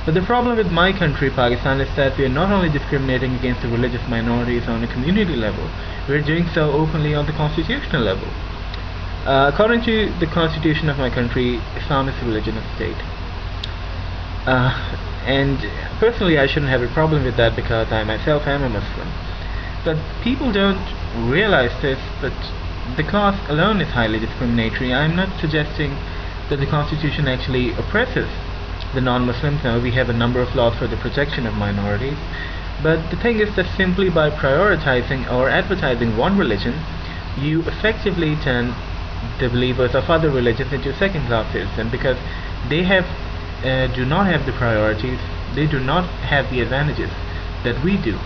But the problem with my country, Pakistan, is that we are not only discriminating against the religious minorities on a community level, we are doing so openly on the constitutional level. According to the constitution of my country, Islam is the religion of the state. And personally, I shouldn't have a problem with that because I myself am a Muslim. But people don't realize this, but the clause alone is highly discriminatory. I'm not suggesting that the constitution actually oppresses the non-Muslims. Now, we have a number of laws for the protection of minorities. But the thing is that simply by prioritizing or advertising one religion, you effectively turn the believers of other religions into second classes, and because they do not have the priorities, they do not have the advantages that we do.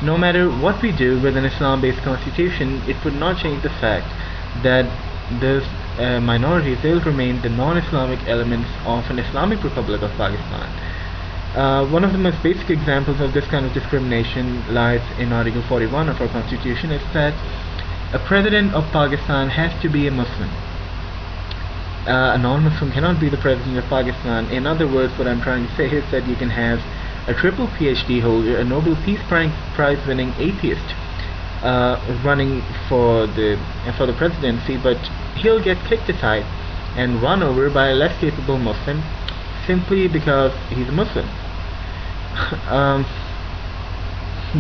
No matter what we do with an Islam-based constitution, it would not change the fact that those minorities will remain the non-Islamic elements of an Islamic Republic of Pakistan. One of the most basic examples of this kind of discrimination lies in Article 41 of our constitution. It's that a president of Pakistan has to be a Muslim. A non-Muslim cannot be the president of Pakistan. In other words, what I'm trying to say is that you can have a triple PhD holder, a Nobel Peace Prize winning atheist running for the presidency, but he'll get kicked aside and run over by a less capable Muslim simply because he's a Muslim.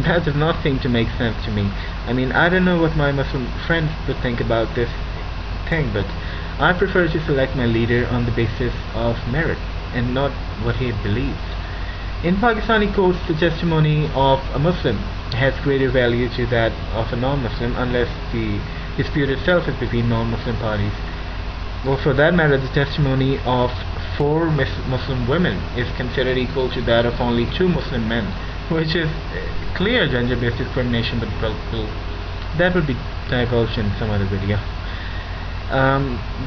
That does not seem to make sense to me. I mean, I don't know what my Muslim friends would think about this thing, but I prefer to select my leader on the basis of merit and not what he believes. In Pakistani courts, the testimony of a Muslim has greater value to that of a non-Muslim unless the dispute itself is between non-Muslim parties. Well, for that matter, the testimony of 4 Muslim women is considered equal to that of only 2 Muslim men, which is clear gender-based discrimination, but that would be divulged in some other video.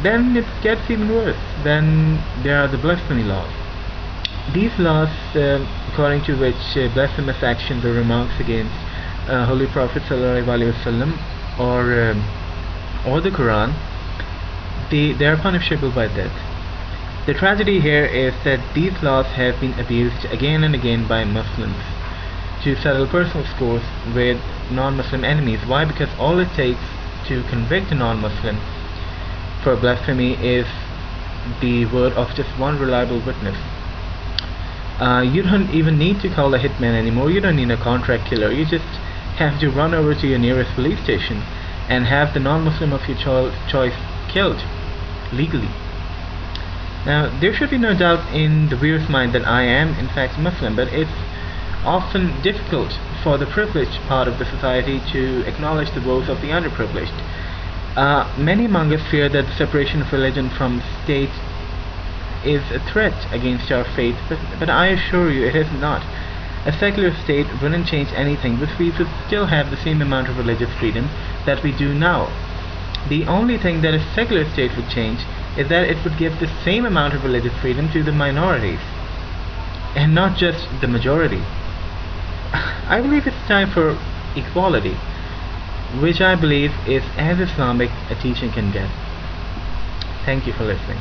Then it gets even worse. Then there are the blasphemy laws. These laws, according to which blasphemous actions or remarks against Holy Prophet ﷺ or the Quran, they are punishable by death. The tragedy here is that these laws have been abused again and again by Muslims to settle personal scores with non-Muslim enemies. Why? Because all it takes to convict a non-Muslim for blasphemy is the word of just one reliable witness. You don't even need to call a hitman anymore. You don't need a contract killer. You just have to run over to your nearest police station and have the non-Muslim of your choice killed legally. Now, there should be no doubt in the viewer's mind that I am in fact Muslim, but it's often difficult for the privileged part of the society to acknowledge the woes of the underprivileged. Many among us fear that the separation of religion from state is a threat against our faith, but I assure you it is not. A secular state wouldn't change anything, but we would still have the same amount of religious freedom that we do now. The only thing that a secular state would change is that it would give the same amount of religious freedom to the minorities, and not just the majority. I believe it's time for equality, which I believe is as Islamic a teaching can get. Thank you for listening.